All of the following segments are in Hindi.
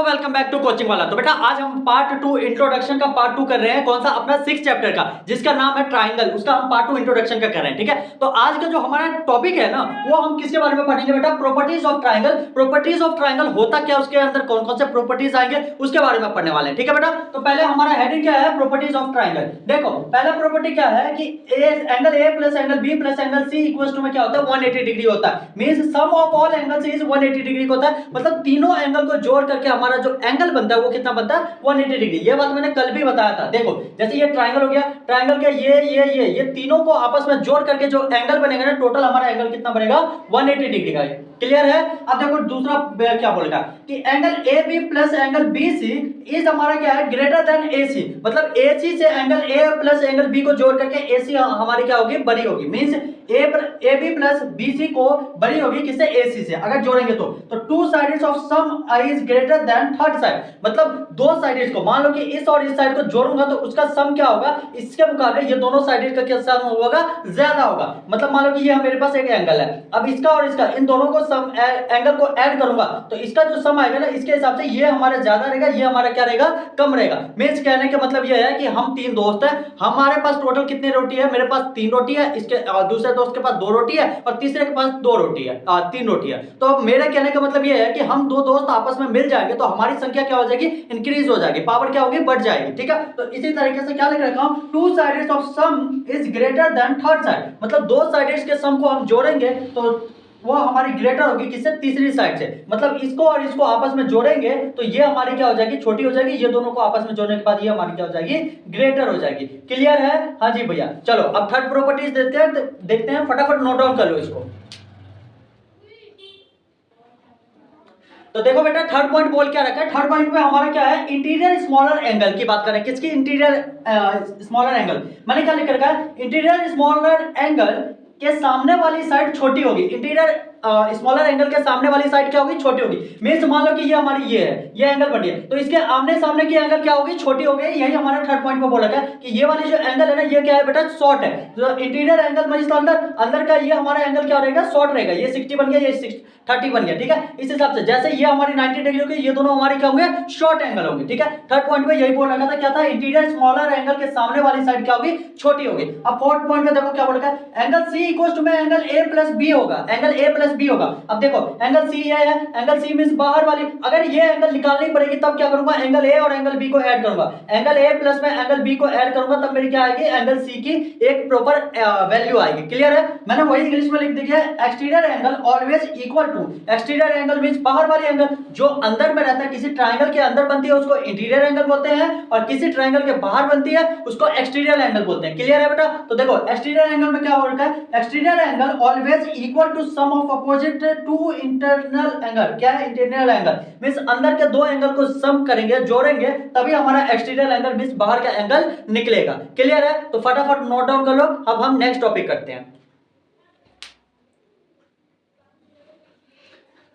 वेलकम बैक टू कोचिंग वाला। तो बेटा आज हम पार्ट 2 इंट्रोडक्शन का पार्ट 2 कर रहे हैं। कौन सा? अपना 6 चैप्टर का, जिसका नाम है ट्राइंगल। उसका हम पार्ट 2 इंट्रोडक्शन का कर रहे हैं। ठीक है, तो आज का जो हमारा टॉपिक है ना, वो हम किसके बारे में पढ़ेंगे बेटा? Properties of triangle. Properties of triangle होता क्या, उसके अंदर कौन कौन से प्रॉपर्टीज आएंगे, उसके बारे में पढ़ने वाले हैं। ठीक है बेटा, तो पहले हमारा हेडिंग क्या है? Properties of triangle. देखो पहला प्रॉपर्टी क्या है कि angle A plus angle B plus angle C equals to में क्या होता है? 180 डिग्री होता है। Means sum of all angles is 180 degree होता है। मतलब तीनों एंगल को जोड़ करके हमारा जो एंगल बनता है वो कितना बनता है? 180 डिग्री। ये बात मैंने कल भी बताया था। देखो जैसे ये ट्राइंगल हो गया, ट्राइंगल के ये तीनों को आपस में जोड़ करके जो एंगल बनेगा ना, टोटल हमारा एंगल कितना बनेगा? 180 डिग्री का। क्लियर है? अब देखो दूसरा क्या बोलेगा कि angle A B plus angle B C is हमारा क्या है? Greater than A C. मतलब ए सी से angle A plus angle B को जोड़ करके ए सी हमारी क्या होगी? बड़ी होगी। Means A B plus B C को बड़ी होगी किससे? ए सी से। अगर जोड़ेंगे तो two sides of some is greater than third side. मतलब दो साइड्स को, मान लो कि इस और इस साइड को जोड़ूंगा तो उसका सम क्या होगा? इसके मुकाबले ये दोनों साइड्स का क्या सम होगा? ज्यादा होगा। मतलब मान लो कि ये मेरे पास एक एंगल है, अब इसका और इसका, इन दोनों को सम एंगल को ऐड करूंगा तो इसका जो सम आएगा ना, इसके हिसाब से ये हमारा ज्यादा रहेगा, ये हमारा क्या रहेगा? कम रहेगा। मींस कहने का मतलब ये है कि हम तीन दोस्त हैं, हमारे पास टोटल कितनी रोटी है? मेरे पास 3 रोटी है, इसके दूसरे दोस्त के पास 2 रोटी है और तीसरे के पास 2 रोटी है, 3 रोटी है। तो मेरे कहने का मतलब ये है कि हम दो दोस्त आपस में मिल जाएंगे तो हमारी संख्या क्या हो जाएगी? इंक्रीज हो जाएगी, पावर क्या होगी? बढ़ जाएगी। ठीक है, तो इसी तरीके से क्या लिख रखा हूं? Two sides of some is greater than third side. मतलब दो साइड्स के सम को हम जोड़ेंगे तो वो हमारी ग्रेटर होगी किससे? तीसरी साइड से। मतलब इसको और इसको आपस में जोड़ेंगे तो ये हमारी क्या हो जाएगी? छोटी हो जाएगी। ये दोनों को आपस में जोड़ने के बाद ये हमारी क्या हो जाएगी? ग्रेटर हो जाएगी। क्लियर है? हाँ जी भैया। चलो अब थर्ड प्रॉपर्टीज देखते हैं, फटाफट नोट डाउन कर लो इसको। तो देखो बेटा थर्ड पॉइंट बोल क्या रखा है? थर्ड पॉइंट में हमारा क्या है? इंटीरियर स्मॉलर एंगल की बात करें। किसकी? Interior smaller angle. मैंने क्या लिख रखा है? इंटीरियर स्मॉलर एंगल के सामने वाली साइड छोटी होगी। इंटीरियर स्मॉलर एंगल के सामने वाली साइड क्या होगी? छोटी होगी। मींस मान लो कि ये हमारी ये है, ये एंगल बनी है, तो इसके आमने सामने की एंगल क्या होगी? छोटी हो गई। यही हमारा थर्ड पॉइंट में बोला गया कि ये वाली जो एंगल है ना, ये क्या है बेटा? शॉर्ट है। तो इंटीरियर एंगल मतलब अंदर का ये हमारा एंगल क्या रहेगा? शॉर्ट रहेगा। ये 60 बन गया, ये 30 बन गया। ठीक है, इस हिसाब से जैसे ये हमारी 90 डिग्री होगी, ये दोनों हमारे क्या होंगे? शॉर्ट एंगल होंगे। ठीक है, थर्ड पॉइंट में यही बोल रखा था। क्या था? इंटीरियर स्मॉलर एंगल के सामने वाली साइड क्या होगी? छोटी होगी। अब फोर्थ पॉइंट में देखो क्या बोल रखा है? एंगल सी इक्वल्स टू में एंगल ए प्लस बी होगा। एंगल ए प्लस बी होगा। अब देखो एंगल सी ये है, एंगल सी मींस बाहर वाली। अगर ये एंगल निकालनी पड़ेगी तब क्या करूंगा? एंगल ए और एंगल बी को ऐड करूंगा। एंगल ए प्लस में एंगल बी को ऐड करूंगा तब मेरी क्या आएगी? एंगल सी की एक प्रॉपर वैल्यू आएगी। क्लियर है? मैंने वही इंग्लिश में लिख दिया है, exterior angle always equal to. Exterior angle means बाहर वाली एंगल, जो अंदर में रहता है, किसी ट्रायंगल के अंदर बनती है उसको इंटीरियर एंगल बोलते हैं, और किसी ट्रायंगल के बाहर बनती है उसको एक्सटीरियर एंगल बोलते हैं। क्लियर है बेटा? तो देखो एक्सटीरियर एंगल में क्या हो रखा है? Exterior angle always equal to sum of opposite to internal angle. क्या है? इंटरनल एंगल मींस अंदर के दो एंगल को सम करेंगे, जोड़ेंगे, तभी हमारा एक्सटीरियर एंगल मींस बाहर का एंगल निकलेगा। क्लियर है? तो फटाफट नोट डाउन कर लो। अब हम नेक्स्ट टॉपिक करते हैं।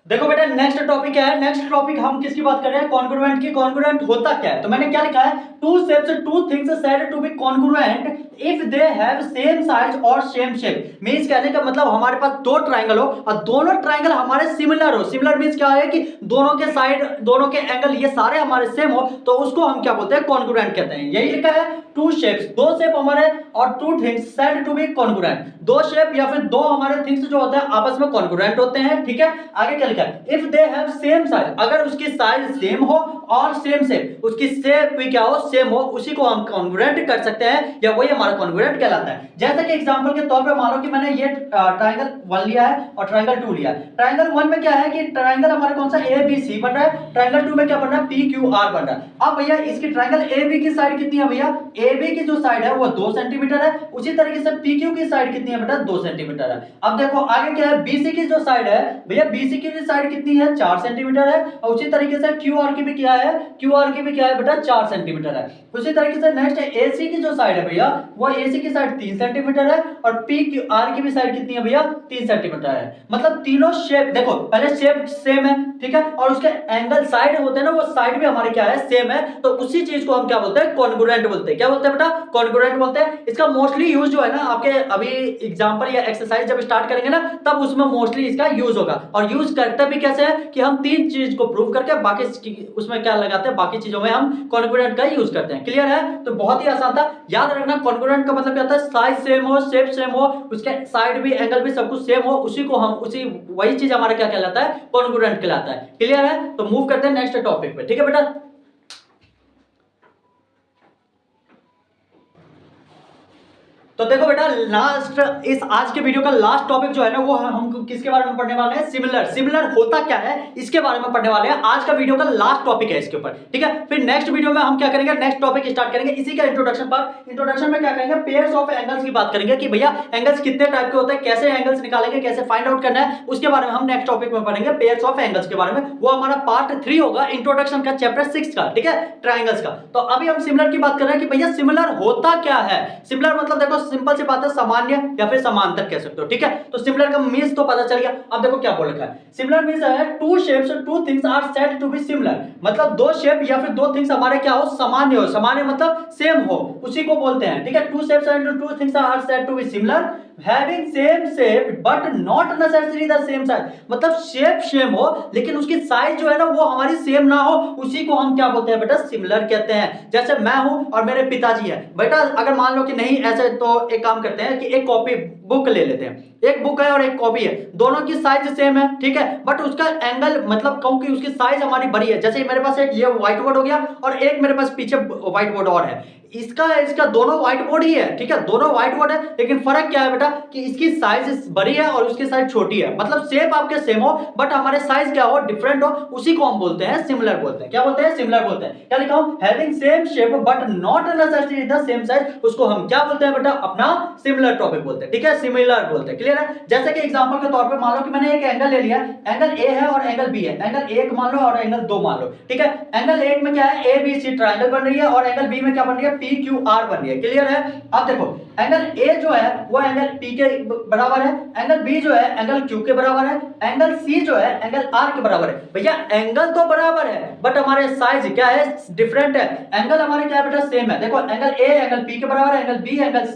देखो बेटा नेक्स्ट टॉपिक क्या है? नेक्स्ट टॉपिक हम किसकी बात कर रहे हैं? कॉन्ग्रुएंट की। कॉन्ग्रुएंट होता क्या है? तो मैंने क्या लिखा है? Two shapes, two things said to be congruent if they have same size और सेम शेप। मींस कहने का मतलब हमारे पास दो ट्रायंगल हो और दोनों ट्रायंगल हमारे सिमिलर हो। सिमिलर मींस क्या है कि दोनों के साइड, दोनों के एंगल ये सारे हमारे सेम हो, तो उसको हम क्या बोलते हैं? कॉन्ग्रुएंट कहते हैं। यही लिखा है, टू शेप्स, दो शेप हमारे, और two things said to be congruent. दो शेप या फिर दो हमारे थिंग्स जो होते हैं आपस में कॉन्ग्रुएंट होते हैं। ठीक है, आगे क्या लिखा है? If they have same size, अगर उसकी साइज सेम हो और सेम शेप, उसकी शेप भी क्या हो? सेम हो, उसी को हम कॉन्ग्रुएंट कर सकते हैं, या वही हमारा कॉन्ग्रुएंट कहलाता है। जैसे कि एग्जांपल के तौर पे मान लो कि मैंने ये ट्रायंगल 1 लिया है और ट्रायंगल 2 लिया है। ट्रायंगल 1 में क्या है कि ट्रायंगल हमारा कौन सा? ABC बन रहा है। ट्रायंगल 2 में क्या बन रहा है? PQR बन रहा है। अब भैया इसकी ट्रायंगल AB की साइड कितनी है भैया? AB की जो साइड है वो 2 सेंटीमीटर है। उसी तरीके से PQ की साइड कितनी है बेटा? 2 सेंटीमीटर है। अब देखो आगे क्या है? BC की जो साइड है भैया, BC की भी साइड कितनी है? 4 सेंटीमीटर है। और उसी तरीके से QR की भी क्या है? QR की भी क्या है बेटा? 4 सेंटीमीटर है। उसी तरीके से नेक्स्ट है AC की जो साइड है भैया, वो AC की साइड 3 सेंटीमीटर है, और PQR की भी साइड कितनी है भैया? 3 सेंटीमीटर है। मतलब तीनों शेप, देखो पहले शेप सेम है, ठीक है, और उसके एंगल साइड होते हैं ना, वो साइड भी हमारे क्या है? सेम है। तो उसी चीज को हम क्या बोलते हैं? कॉन्ग्रुएंट बोलते हैं। क्या बोलते हैं बेटा? कॉन्ग्रुएंट बोलते हैं। इसका मोस्टली यूज जो है ना आपके अभी एग्जांपल या एक्सरसाइज जब स्टार्ट करेंगे ना तब उसमें मोस्टली इसका यूज होगा। और यूज करते भी कैसे है कि हम 3 चीज को प्रूव करके बाकी उसमें क्या लगाते हैं, बाकी चीजों में हम कॉन्ग्रुएंट का यूज करते हैं। क्लियर है? तो बहुत ही आसान था, याद रखना कॉन्ग्रुएंट का मतलब क्या होता है, साइज सेम हो, शेप सेम हो, उसके साइड भी एंगल भी सब कुछ सेम हो, उसी को हम वही चीज हमारा क्या कहलाता है, कॉन्ग्रुएंट कहलाता है। क्लियर है? तो मूव करते हैं नेक्स्ट टॉपिक पे। ठीक है बेटा, तो देखो बेटा लास्ट इस आज के वीडियो का लास्ट टॉपिक जो है ना वो हम किसके बारे में पढ़ने वाले हैं, सिमिलर। सिमिलर होता क्या है इसके बारे में पढ़ने वाले हैं, आज का वीडियो का लास्ट टॉपिक है इसके ऊपर। ठीक है, फिर नेक्स्ट वीडियो में हम क्या करेंगे, नेक्स्ट टॉपिक स्टार्ट करेंगे इसी का इंट्रोडक्शन पर। इंट्रोडक्शन में क्या करेंगे, पेयर्स ऑफ एंगल्स की बात करेंगे कि भैया एंगल्स कितने टाइप के होते हैं, कैसे एंगल्स निकालेंगे, कैसे फाइंड आउट करना है, उसके बारे में हम नेक्स्ट टॉपिक में पढ़ेंगे, पेयर्स ऑफ एंगल्स के बारे में। वो हमारा पार्ट 3 होगा इंट्रोडक्शन का, चैप्टर 6 का। ठीक है, ट्राइंगल्स का। तो अभी हम सिमिलर की बात कर रहे हैं कि भैया सिमिलर होता क्या है। सिमिलर मतलब देखो सिंपल सी बात है, सामान्य या फिर समांतर कह सकते हो। ठीक है, तो सिमिलर का मीन्स तो पता चल गया। अब देखो क्या बोल रखा है, सिमिलर मीन्स है two shapes two things are said to be similar. मतलब दो शेप या फिर दो थिंग्स हमारे क्या हो, सामान्य हो। सामान्य मतलब सेम हो, उसी को बोलते हैं। ठीक है, two shapes and two things are said to be similar having same shape but not necessary the same size. मतलब शेप सेम हो लेकिन उसकी साइज जो है ना वो हमारी सेम ना हो, उसी को हम क्या बोलते हैं बेटा, सिमिलर कहते हैं। जैसे मैं हूं और मेरे पिताजी है बेटा, अगर मान लो कि नहीं ऐसे, तो एक काम करते हैं कि एक कॉपी बुक ले लेते हैं, एक बुक है और एक कॉपी है, दोनों की साइज सेम है। ठीक है, बट उसका एंगल मतलब क्योंकि उसकी साइज हमारी बड़ी है, जैसे मेरे पास एक ये व्हाइट बोर्ड हो गया और एक मेरे पास पीछे व्हाइट बोर्ड और है, इसका दोनों व्हाइट बोर्ड ही है। ठीक है, दोनों व्हाइट बोर्ड है, लेकिन फर्क क्या है बेटा कि इसकी साइज बड़ी है और उसकी साइज छोटी है। मतलब शेप आपके सेम हो बट हमारे साइज क्या हो, डिफरेंट हो, उसी को हम बोलते हैं सिमिलर बोलते हैं। क्या बोलते हैं, सिमिलर बोलते हैं। क्या लिखा हूं, having same shape but not necessary the same size, उसको हम क्या बोलते हैं बेटा, अपना सिमिलर टॉपिक बोलते हैं। ठीक है, सिमिलर बोलते हैं। क्लियर है? जैसे कि एग्जांपल के तौर पे मान लो कि मैंने एक एंगल ले लिया, एंगल ए है और एंगल बी है, एंगल 1 मान लो और एंगल 2 मान लो। ठीक है, एंगल 1 में क्या है, ए बी सी ट्रायंगल बन रही है और एंगल बी में क्या बन रही है, पी क्यू आर बन रही है। क्लियर है? अब देखो एंगल ए जो है वो एंगल पी के बराबर है, एंगल बी जो है एंगल क्यू के बराबर है, एंगल सी जो है एंगल आर के बराबर है। भैया एंगल तो बराबर है बट हमारे साइज क्या है, डिफरेंट है। एंगल हमारे क्या है बेटा, सेम है। देखो एंगल ए एंगल पी के बराबर है, एंगल बी एंगल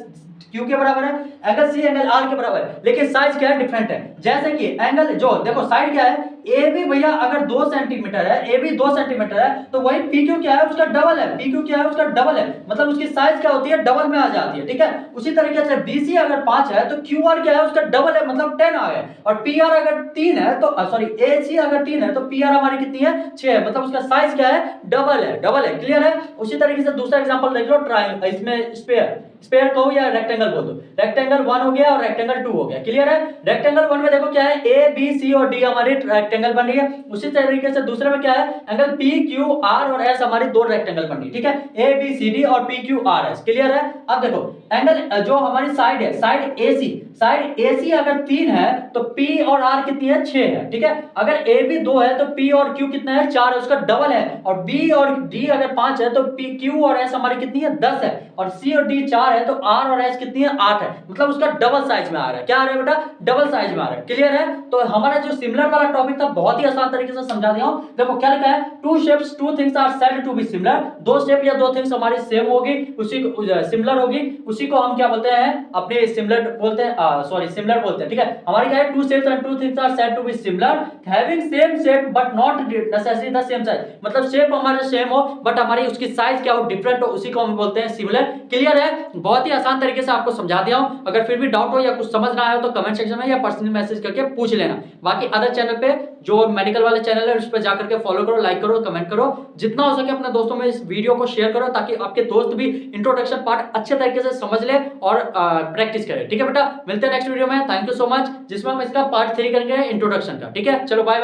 क्यू के बराबर है, एंगल सी एंगल आर के बराबर है, लेकिन साइज क्या है, डिफरेंट है। जैसे कि एंगल जो देखो साइड क्या है, ए बी भैया अगर 2 सेंटीमीटर है, ए बी 2 सेंटीमीटर है, तो वही पी क्यू क्या है, उसका डबल है। पी क्यू क्या है, उसका डबल है, मतलब उसकी साइज क्या होती है, डबल में आ जाती है। ठीक है, उसी तरीके से बी सी अगर 5 है तो क्यू आर क्या है, उसका डबल है, मतलब 10 आ गए। और पी आर अगर 3 है तो सॉरी ए सी अगर 3 है तो पी आर हमारी कितनी है, 6 है, मतलब उसका साइज क्या है, डबल है, डबल है। क्लियर है? उसी तरीके से दूसरा एग्जांपल देख लो, ट्रायंगल, इसमें स्पेयर कहो या रेक्टेंगल बोल दो, रेक्टेंगल 1 हो गया और रेक्टेंगल 2 हो गया। क्लियर है? रेक्टेंगल 1 में देखो क्या है, ए बी सी और डी हमारी रेक्टेंगल बन रही है। उसी तरीके से दूसरे में क्या है, एंगल पी क्यू आर और एस हमारी 2 रेक्टेंगल बन रही है। ठीक है, ए बी सी डी और P Q R S. Clear है? अब देखो एंगल जो हमारी साइड है, साइड ए सी अगर 3 है तो पी और आर कितनी है, 6 है। ठीक है, अगर ए बी 2 है तो पी और क्यू कितना है, 4 है, उसका डबल है। और बी और डी अगर 5 है तो पी क्यू और एस हमारी कितनी है, 10 है। और सी और डी 4 है तो आर और एस कितनी है, 8 है, मतलब उसका डबल साइज में आ रहा है। क्या आ रहा है बेटा, डबल साइज में आ रहा है। क्लियर है? तो हमारा जो सिमिलर वाला टॉपिक था बहुत ही आसान तरीके से समझा दिया हूं। देखो क्या लिखा है, two shapes two things are said to be similar. दो शेप या दो थिंग्स हमारी सेम होगी, उसी को सिमिलर होगी, उसी को हम क्या बोलते हैं, अपने सिमिलर बोलते हैं, सॉरी सिमिलर बोलते हैं। ठीक है, हमारी क्या है, two shapes and two things are said to be similar having same shape but not necessary the same size. मतलब शेप हमारे सेम हो बट हमारी उसकी साइज क्या हो, डिफरेंट हो, उसी को हम बोलते हैं सिमिलर। क्लियर है? बहुत ही आसान तरीके से आपको समझा दिया हूं। अगर फिर भी डाउट हो या कुछ समझ ना आए तो कमेंट सेक्शन में या पर्सनली मैसेज करके पूछ लेना। बाकी अदर चैनल पे जो मेडिकल वाले चैनल है उस पर जाकर के फॉलो करो, लाइक करो, कमेंट करो, जितना हो सके अपने दोस्तों में इस वीडियो को शेयर करो ताकि आपके दोस्त भी इंट्रोडक्शन पार्ट अच्छे तरीके से समझ ले और प्रैक्टिस करें। ठीक है बेटा, मिलते हैं नेक्स्ट वीडियो में। थैंक यू सो मच, जिसमें हम इसका पार्ट 3 करेंगे इंट्रोडक्शन का। ठीक है, चलो बाय।